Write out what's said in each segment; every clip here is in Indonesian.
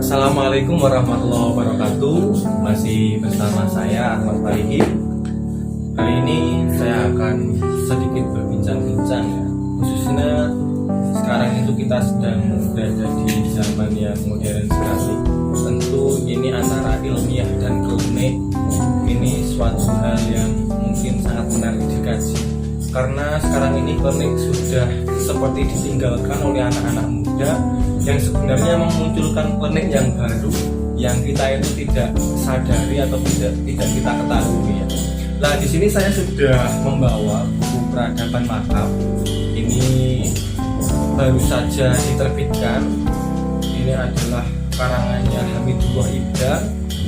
Assalamualaikum warahmatullahi wabarakatuh. Masih bersama saya Ahmad Farihi. Kali ini saya akan sedikit berbincang-bincang ya. Khususnya sekarang itu kita sedang berada di zaman yang modern sekali. Tentu ini antara ilmiah dan klinik. Ini suatu hal yang mungkin sangat menarik dikaji. Karena sekarang ini klinik sudah seperti ditinggalkan oleh anak-anak muda yang sebenarnya memunculkan klinik yang baru yang kita itu tidak sadari atau tidak kita ketahui ya. Nah, di sini saya sudah membawa buku Peradaban Makam. Ini baru saja diterbitkan. Ini adalah karangannya Hamidullah Ibda,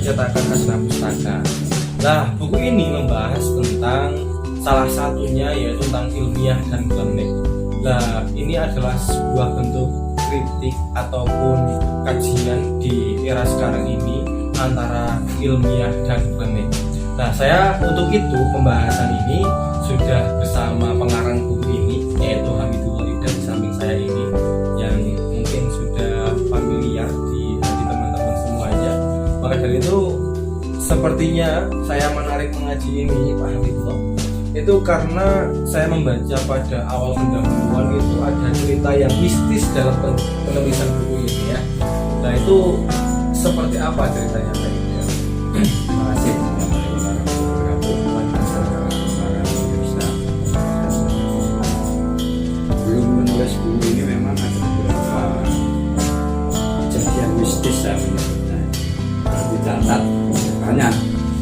cetakan Asna Pustaka. Nah, buku ini membahas tentang salah satunya yaitu tentang ilmiah dan klinik. Nah, ini adalah sebuah bentuk kritik ataupun kajian di era sekarang ini antara ilmiah dan klinik. Nah, saya untuk itu pembahasan ini sudah bersama pengarang buku ini yaitu Hamidullah Ibda di samping saya ini yang mungkin sudah familiar di hati teman-teman semuanya. Maka dari itu sepertinya saya menarik mengaji ini Pak Hamidullah itu karena saya membaca pada awal pendahuluan itu ada cerita yang mistis dalam penulisan buku ini ya. Nah, itu seperti apa ceritanya Pak Ibda? Terima kasih. Belum menulis buku ini memang ada beberapa kejadian mistis saya menyebutnya. Kalau dicatat banyak,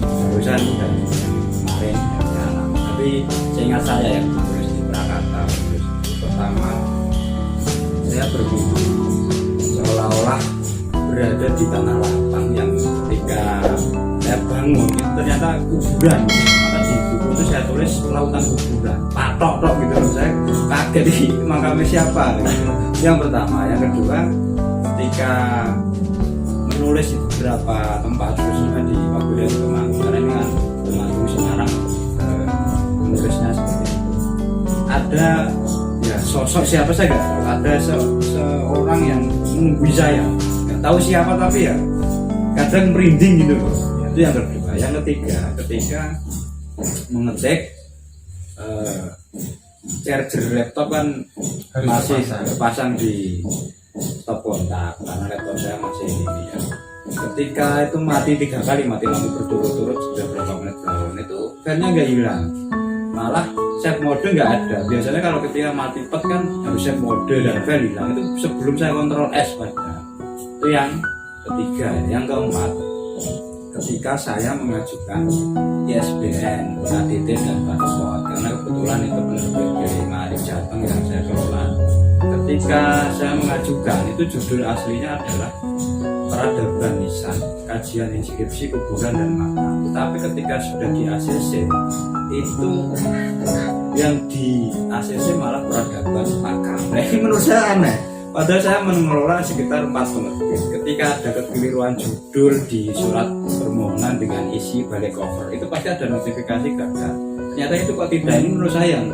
barusan dan kemarin tapi seingat saya yang menulis di Prakata pertama saya bermimpi seolah-olah berada di tanah lapang yang ketika saya bangun itu ternyata kuburan. Maka di buku itu saya tulis lautan kuburan patok gitu. Saya kaget di makamnya siapa gitu. Yang pertama. Yang kedua, ketika menulis di beberapa tempat khususnya di Pabuyan Temanggung, karena ini kan Temanggung Semarang, menulisnya seperti itu. Ada ya sosok siapa saya nggak tahu. Ada seorang yang mengunggui saya, nggak tahu siapa tapi ya kadang merinding gitu loh. Itu yang kedua. Yang ketiga, ketika mengetik charger laptop kan masih terpasang di stop kontak karena laptop saya masih ini ya. Ketika itu mati 3 kali, mati lampu berturut-turut sudah berapa menit itu filenya nggak hilang, malah save mode nggak ada. Biasanya kalau ketika mati pet kan harus save mode dan file hilang. Itu sebelum saya kontrol S pada. Itu yang ketiga. Yang keempat, ketika saya mengajukan ISBN, KTT dan paspor, karena kebetulan itu penerbit dari Mari Jateng yang saya kelola. Ketika saya mengajukan itu judul aslinya adalah Peradaban Nisan, Kajian Inskripsi Kuburan dan Makam. Tetapi ketika sudah di ACC itu yang di ACC malah Peradaban Makam. Nah, ini menurut saya aneh. Padahal saya mengelola sekitar 4 penerbit. Ketika ada kekeliruan judul di surat permohonan dengan isi balik cover, itu pasti ada notifikasi gagal. Ternyata itu kok tidak. Ini menurut saya yang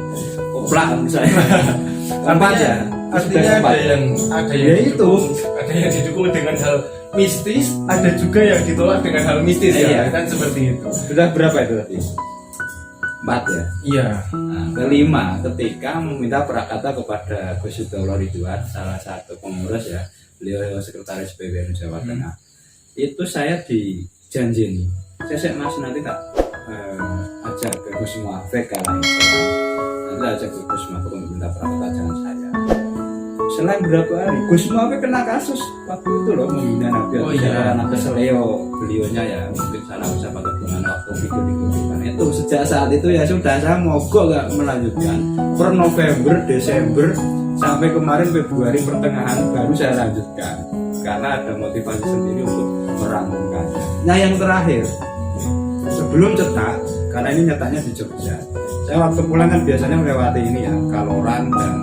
koplak saya. Tanpa aja. Artinya ada yang didukung dengan hal mistis, ada juga yang ditolak dengan hal mistis ya, kan seperti itu. Sudah berapa itu tadi? 4 ya? Iya. Nah, kelima, ketika meminta prakata kepada Gus Yudhoyono Ridwan, salah satu pengurus ya, beliau sekretaris PBNU Jawa Tengah. Itu saya dijanjini, saya Mas nanti tak ajak ke Gus Muafik kalau nanti ajak ke Gus Muafik untuk minta prakata jangan saya. Selain berapa hari, Gus Muafik kena kasus waktu itu loh, menghina Nabi Nabi Seleo, beliaunya ya mungkin salah ucap atau gimana waktu video itu. Sejak saat itu ya sudah saya mogok gak melanjutkan. Per November, Desember sampai kemarin Februari pertengahan baru saya lanjutkan karena ada motivasi sendiri untuk merampungkannya. Nah, yang terakhir sebelum cetak, karena ini nyatanya di Jogja, saya waktu pulang kan biasanya melewati ini ya, Kaloran dan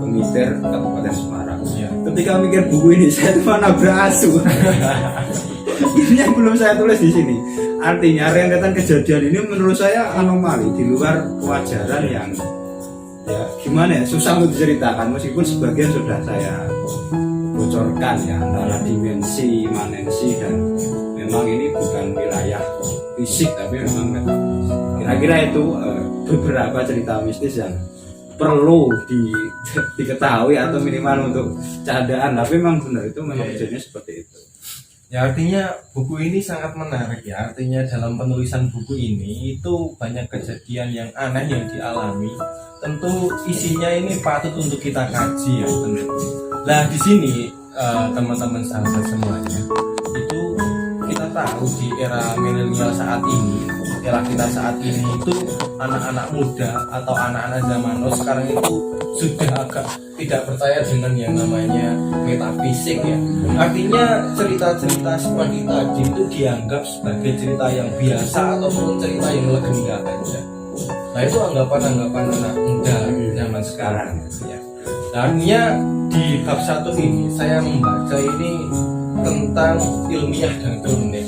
Pemitir Kabupaten Semarang ya. Ketika mikir buku ini saya tuh nabrak asu. Ini yang belum saya tulis di sini. Artinya rentetan kejadian ini menurut saya anomali di luar kewajaran yang ya gimana ya, susah untuk diceritakan meskipun sebagian sudah saya membocorkan ya antara dimensi imanensi dan memang ini bukan wilayah fisik tapi memang metafisik. Kira-kira itu beberapa cerita mistis yang perlu diketahui atau minimal untuk candaan, tapi memang benar itu memang kejadiannya seperti itu. Ya, artinya buku ini sangat menarik ya. Artinya dalam penulisan buku ini itu banyak kejadian yang aneh yang dialami. Tentu isinya ini patut untuk kita kaji ya, tentu. Nah, di sini teman-teman sahabat semuanya, itu kita tahu di era milenial saat ini, era kita saat ini itu anak-anak muda atau anak-anak zaman now sekarang itu sudah agak tidak percaya dengan yang namanya metafisik ya. Artinya cerita-cerita seperti tadi itu dianggap sebagai cerita yang biasa ataupun cerita yang legenda aja. Nah, itu anggapan-anggapan anak muda zaman sekarang ya. Nah, artinya di bab 1 ini saya membaca ini tentang ilmiah dan klinik.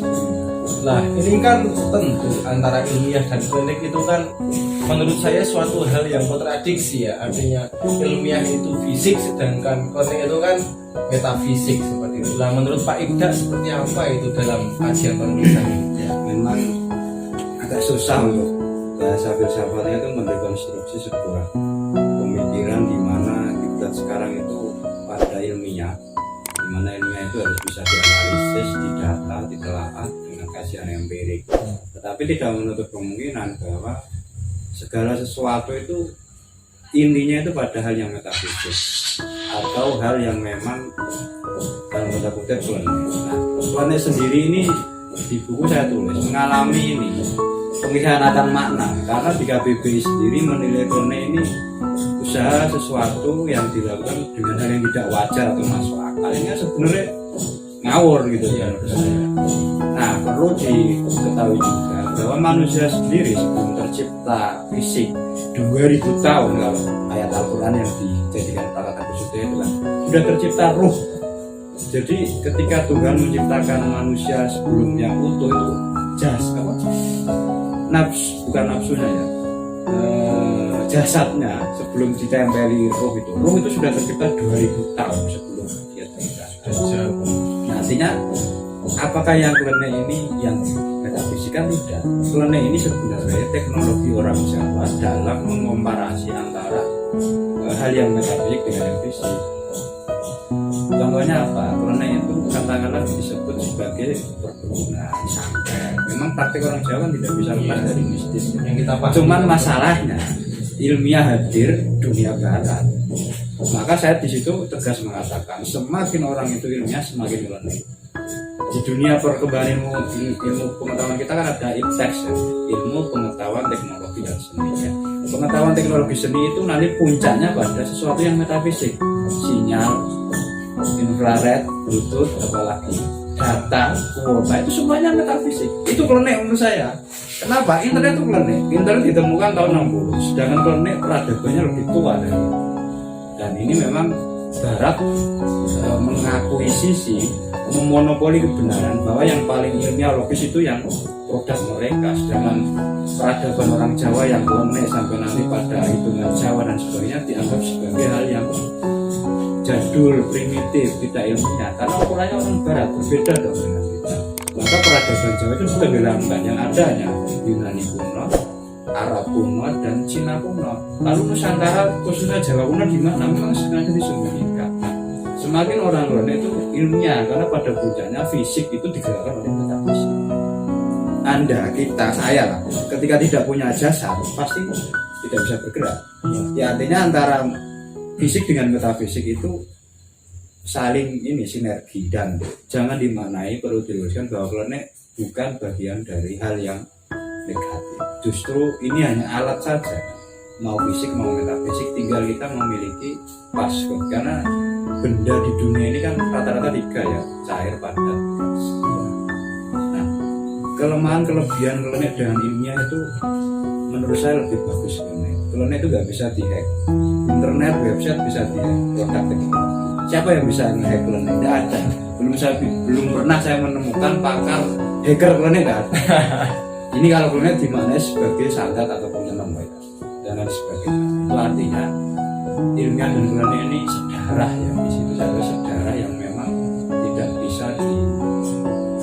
Nah, ini kan tentu antara ilmiah dan klinik itu kan menurut saya suatu hal yang kontradiksi ya. Artinya ilmiah itu fisik sedangkan klinik itu kan metafisik seperti itu. Nah, menurut Pak Ibda seperti apa itu dalam kajian penulisan ini? Ya, memang agak susah untuk bahasa filsafatnya itu mendekonstruksi sebuah pemikiran di mana kita sekarang itu pada ilmiah, di mana ilmiah itu harus bisa dianalisis, didata, ditelaah dengan kajian empirik. Tetapi tidak menutup kemungkinan bahwa segala sesuatu itu intinya itu pada hal yang metafisik atau hal yang memang dalam tanda kutip klinik. Nah, klinik sendiri ini di buku saya tulis mengalami ini pengkhianatan makna karena di KBBI sendiri menilai klinik ini usaha sesuatu yang dilakukan dengan hal yang tidak wajar atau masuk akal. Ini sebenarnya ngawur gitu ya. Nah, perlu diketahui juga bahwa manusia sendiri sebelum tercipta fisik 2000 tahun kalau ayat Al-Quran yang dijadikan peralatan khususnya itu kan sudah tercipta ruh. Jadi ketika Tuhan menciptakan manusia sebelum yang utuh itu bukan nafsunya ya, jasadnya sebelum ditempeli ruh itu sudah tercipta 2000 tahun sebelum dia tercipta. Nah, artinya apakah yang klinik ini yang metafisik? Kan tidak. Klinik ini sebenarnya teknologi orang Jawa dalam mengomparasi antara hal yang metafisik dengan yang fisik. Contohnya apa? Klinik itu katakanlah disebut sebagai perkebunan santet. Memang praktik orang Jawa kan tidak bisa lepas dari mistis yang kita pahami. Cuman masalahnya ilmiah hadir dunia barat. Maka saya di situ tegas mengatakan semakin orang itu ilmiah semakin klinik. Di dunia perkembangan ilmu pengetahuan kita kan ada IPTEX ya, ilmu pengetahuan teknologi dan seni ya. Pengetahuan teknologi seni itu nanti puncaknya pada sesuatu yang metafisik, sinyal, infrared, bluetooth, apalagi data, kuota, itu semuanya metafisik. Itu klinik menurut saya. Kenapa? Internet itu klinik. Internet ditemukan tahun 60, sedangkan klinik peradabannya lebih tua dari itu. Dan ini memang Barat mengakuisisi, memonopoli kebenaran bahwa yang paling ilmiah logis itu yang produk mereka, sedangkan peradaban orang Jawa yang klinik sampai nanti pada hitungan Jawa dan sebagainya dianggap sebagai hal yang jadul, primitif, tidak ilmiah karena ukurannya orang Barat berbeda dong dengan kita. Maka peradaban Jawa itu sudah dilambangkan yang ada hanya Yunani kuno, Arab kuno, dan Cina kuno. Lalu Nusantara khususnya Jawa kuno di mana memang sengaja disembunyikan. Semakin orang klinik itu ilmiah karena pada puncaknya fisik itu digerakkan oleh metafisik. Anda, kita, saya lah, ketika tidak punya jasad pasti tidak bisa bergerak. Ya artinya antara fisik dengan metafisik itu saling ini sinergi dan jangan dimaknai, perlu diluruskan bahwa klinik bukan bagian dari hal yang negatif. Justru ini hanya alat saja, mau fisik mau metafisik, tinggal kita memiliki password karena benda di dunia ini kan rata-rata 3 ya, cair, padat, gas. Nah, kelemahan kelebihan klinik dengan ilmiah itu menurut saya lebih bagus klinik. Klinik itu nggak bisa dihack. Internet, website bisa dihack, produk teknologi. Siapa yang bisa ngehack klinik? Tidak ada. Belum pernah saya menemukan pakar hacker klinik, tidak ada. Ini kalau klinik dimaknai sebagai santet ataupun penemuan dan lain sebagainya. Itu artinya ilmiah dan klinik ini sedarah ya. Di situ saya sedarah yang memang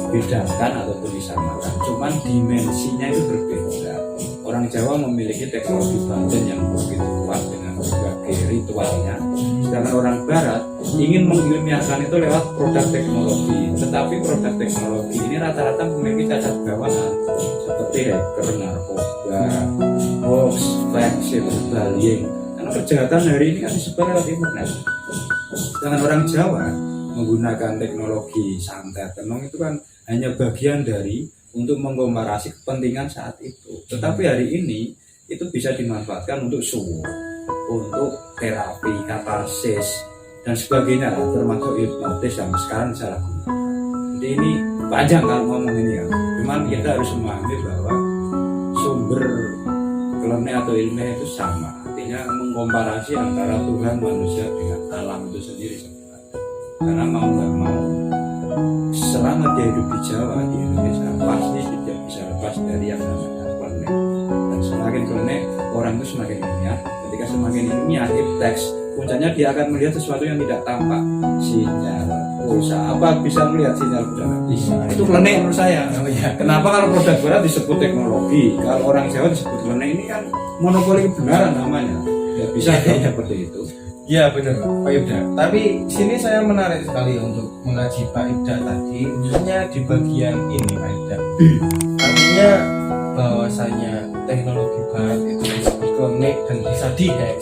dibedakan ataupun disamakan, cuman dimensinya itu berbeda. Orang Jawa memiliki teknologi batin yang begitu kuat dengan berbagai ritualnya, sedangkan orang Barat ingin mengilmiahkan itu lewat produk teknologi. Tetapi produk teknologi ini rata-rata memiliki cacat bawaan seperti hacker, narkoba, hoax, fake, cyberbullying. Karena kejahatan hari ini kan disebar lewat internet. Sedangkan orang Jawa menggunakan teknologi santet tenung itu kan hanya bagian dari untuk mengkomparasi kepentingan saat itu. Tetapi hari ini itu bisa dimanfaatkan untuk suwo, untuk terapi, katarsis dan sebagainya, termasuk hipnotis yang sekarang disalahgunakan. Jadi ini panjang kalau ngomong ini ya. Cuman kita harus memahami bahwa sumber klenik atau ilmiah itu sama. Artinya mengkomparasi antara Tuhan, manusia dengan alam itu sendiri. Karena mau nggak mau, selama dia hidup di Jawa, di Indonesia, pasti tidak bisa lepas dari yang namanya klenik. Dan semakin klenik, orang itu semakin ilmiah. Ketika semakin ilmiah, teks puncaknya dia akan melihat sesuatu yang tidak tampak. Sinyal pulsa, apa bisa melihat sinyal pulsa? Bisa. Itu klenik menurut saya. Kenapa kalau produk Barat disebut teknologi, kalau orang Jawa disebut klenik? Ini kan monopoli kebenaran namanya. Ya bisa seperti itu. Ya benar Pak Ibda. Tapi sini saya menarik sekali untuk mengaji Pak Ibda tadi, khususnya di bagian ini Pak Ibda. Artinya bahwasanya teknologi barat itu disebut klenik dan bisa dihack.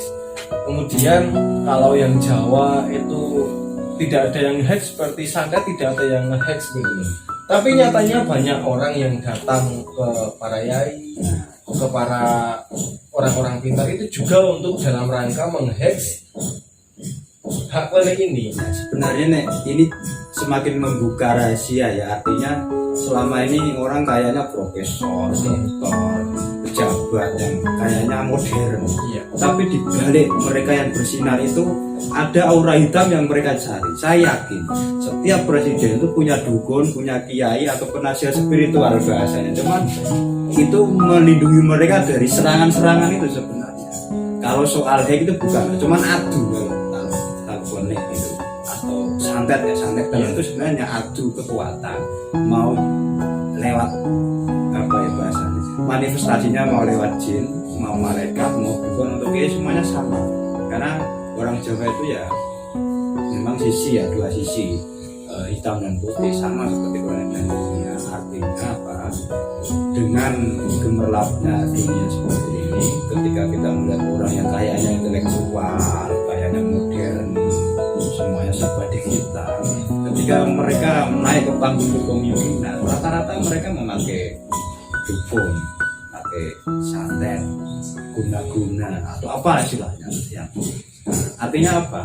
Kemudian kalau yang Jawa itu tidak ada yang hack seperti santet, tidak ada yang hack begitu. Tapi nyatanya banyak orang yang datang ke para yai, ke para orang-orang pintar itu juga untuk dalam rangka menghack hak klenik ini. Nah, sebenarnya ini semakin membuka rahasia ya, artinya selama ini orang kayaknya profesor, doktor, pejabat yang kayaknya modern. Iya. Tapi di balik mereka yang bersinar itu ada aura hitam yang mereka cari. Saya yakin setiap presiden itu punya dukun, punya kiai atau penasihat spiritual bahasanya. Cuman itu melindungi mereka dari serangan-serangan itu sebenarnya. Kalau soal hack itu bukan, cuman adu kalau konek itu atau santet ya, santet itu sebenarnya adu kekuatan, mau lewat apa ya bahasanya, manifestasinya mau lewat jin, mau malaikat, mau dukun, untuk kiai semuanya sama. Karena orang Jawa itu ya memang sisi ya, dua sisi, hitam dan putih, sama seperti konek dan dunia. Artinya apa? Dengan gemerlapnya dunia seperti ini, ketika kita melihat orang yang kayaknya intelektual, kayaknya modern, semuanya serba digital, ketika mereka naik ke panggung kepemimpinan, rata-rata mereka memakai dukun, pakai santet, guna-guna atau apa istilahnya ya. Artinya apa?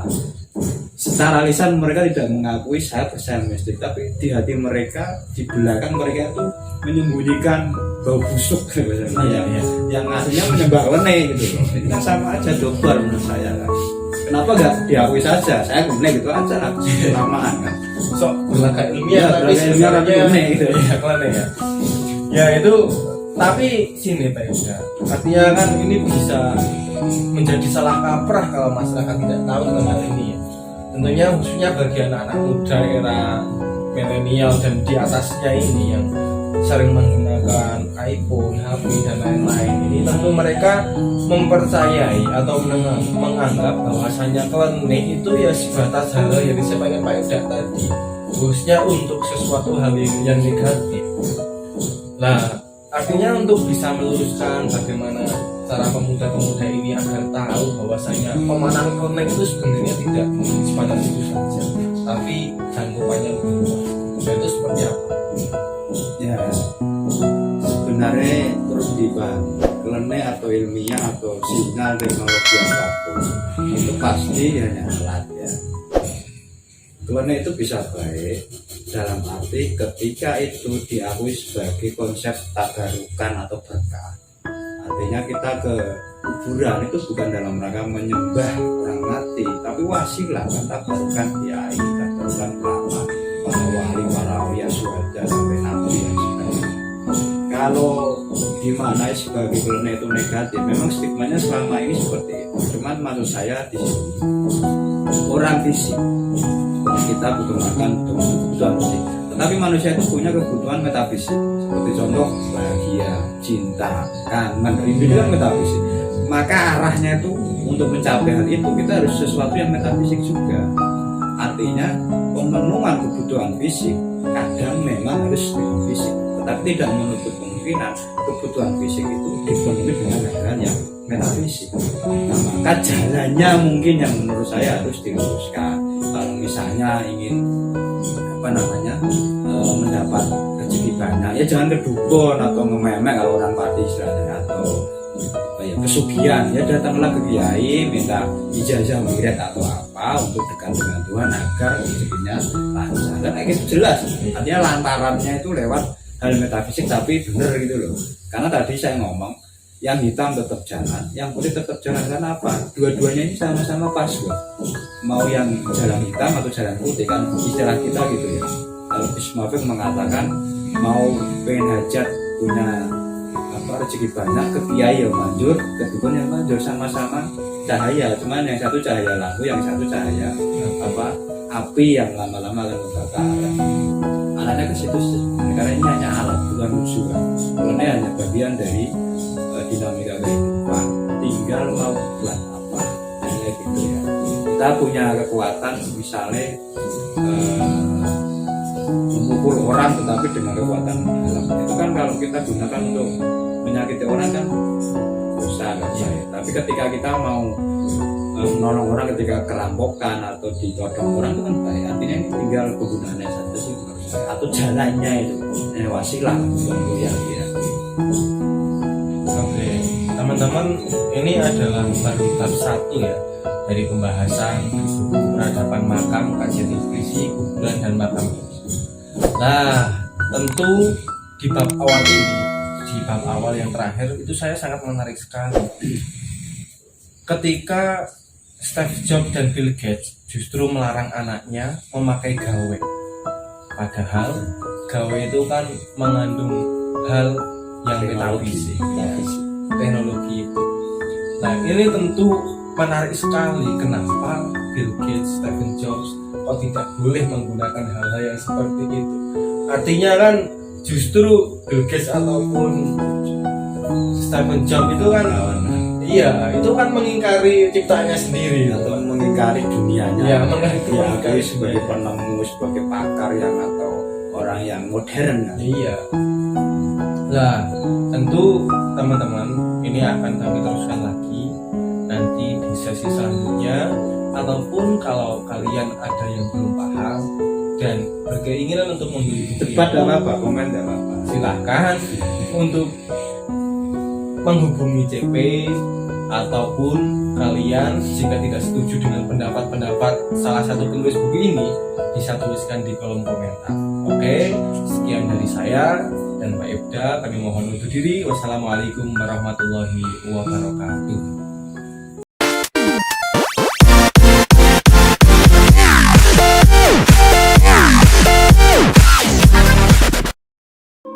Secara lisan mereka tidak mengakui saya percaya mistik, tapi di hati mereka, di belakang mereka itu menyembunyikan bau busuk yang aslinya menyembah klenik gitu loh. Ini kan sama aja dokter menurut saya kan. Kenapa nggak diakui saja? Saya klenik gitu aja lah, kelamaan kan. Sok berlagak ilmiah tapi sebenarnya klenik gitu. Ya klenik ya. Ya itu, tapi sini Pak Yuda, artinya kan ini bisa menjadi salah kaprah kalau masyarakat tidak tahu tentang ini ya. Tentunya khususnya bagi anak-anak muda era milenial dan di atasnya ini yang sering menggunakan iPhone, HP dan lain-lain. Ini tentu mereka mempercayai atau menganggap bahwasanya klenik itu ya sebatas hal yang disampaikan Pak Yuda tadi, khususnya untuk sesuatu hal yang negatif. Nah, artinya untuk bisa meluruskan bagaimana cara pemuda-pemuda ini agar tahu bahwasanya pemandangan klenik itu sebenarnya tidak sebatas itu saja, tapi cakupannya lebih luas. Itu seperti apa? Ya, sebenarnya terus dibahas klenik atau ilmiah atau sinyal teknologi apapun itu pasti hanya alat ya. Klenik itu bisa baik dalam arti ketika itu diakui sebagai konsep tadarukan atau berkah. Artinya kita ke kuburan itu bukan dalam rangka menyembah orang mati, tapi wasilah kan, tadarukan kiai, tadarukan ulama, para wali, para awliya, syuhada sampai nabi dan sebagainya. Kalau dimaknai sebagai klenik itu negatif, memang stigmanya selama ini seperti itu. Cuman maksud saya di sini orang fisik kita butuh makan, butuh Tetapi manusia itu punya kebutuhan metafisik, seperti contoh bahagia, cinta, kangen, rindu itu kan metafisik. Maka arahnya itu untuk mencapai hal itu kita harus sesuatu yang metafisik juga. Artinya pemenuhan kebutuhan fisik kadang memang harus dengan fisik, tetapi tidak menutup kemungkinan kebutuhan fisik itu dipenuhi dengan hal yang metafisik. Nah, maka jalannya mungkin yang menurut saya harus diluruskan. Kalau misalnya ingin mendapat rezeki banyak, ya jangan kedukun atau ngememek kalau orang pati istilahnya, atau pesugihan. Ya datanglah ke kiai minta ijazah wirid atau apa untuk dekat dengan Tuhan agar rezekinya lancar. Dan kayak gitu jelas. Artinya lantarannya itu lewat hal metafisik tapi benar gitu loh. Karena tadi saya ngomong yang hitam tetap jalan, yang putih tetap jalan. Karena apa? Dua-duanya ini sama-sama pas kok. Mau yang jalan hitam atau jalan putih kan istilah kita gitu ya. Kalau Bismafik mengatakan mau pengen hajat punya rezeki banyak, ke kiai yang manjur, ke dukun yang manjur, sama-sama cahaya. Cuman yang satu cahaya lampu, yang satu cahaya api yang lama-lama akan membakar. Arahnya ke situ karena ini hanya alat bukan musuh kan. Karena hanya bagian dari dinamika kehidupan. Tinggal mau buat apa, hanya gitu ya. Kita punya kekuatan misalnya memukul orang tetapi dengan kekuatan alam. Itu kan kalau kita gunakan untuk menyakiti orang kan dosa kan saya. Tapi ketika kita mau menolong orang ketika kerampokan atau ditodong orang itu kan baik. Artinya ini tinggal penggunaannya saja sih menurut saya. Atau jalannya itu wasilah untuk yang ya. Oke, teman-teman, ini adalah baru bab 1 ya dari pembahasan buku Peradaban Makam, Kajian Intuisi, Kuburan dan Makam ini. Nah, tentu di bab awal ini, di bab awal yang terakhir itu saya sangat menarik sekali. Ketika Steve Jobs dan Bill Gates justru melarang anaknya memakai gawe. Padahal gawe itu kan mengandung hal yang metafisik, teknologi itu. Nah, ini tentu menarik sekali. Kenapa Bill Gates, Steve Jobs kok tidak boleh menggunakan hal-hal yang seperti itu? Artinya kan justru Bill Gates ataupun Stephen Jobs itu kan itu kan mengingkari ciptaannya sendiri atau mengingkari dunianya. Ya, mengingkari sebagai penemu, sebagai pakar yang atau orang yang modern kan? Iya. Nah, tentu teman-teman ini akan kami teruskan lagi nanti di sesi selanjutnya, ataupun kalau kalian ada yang belum paham dan berkeinginan untuk membeli buku debat apa komen apa silahkan untuk menghubungi CP, ataupun kalian jika tidak setuju dengan pendapat salah satu penulis buku ini bisa tuliskan di kolom komentar. Oke, sekian dari saya dan Mbak Ibda, kami mohon undur diri. Wassalamualaikum warahmatullahi wabarakatuh.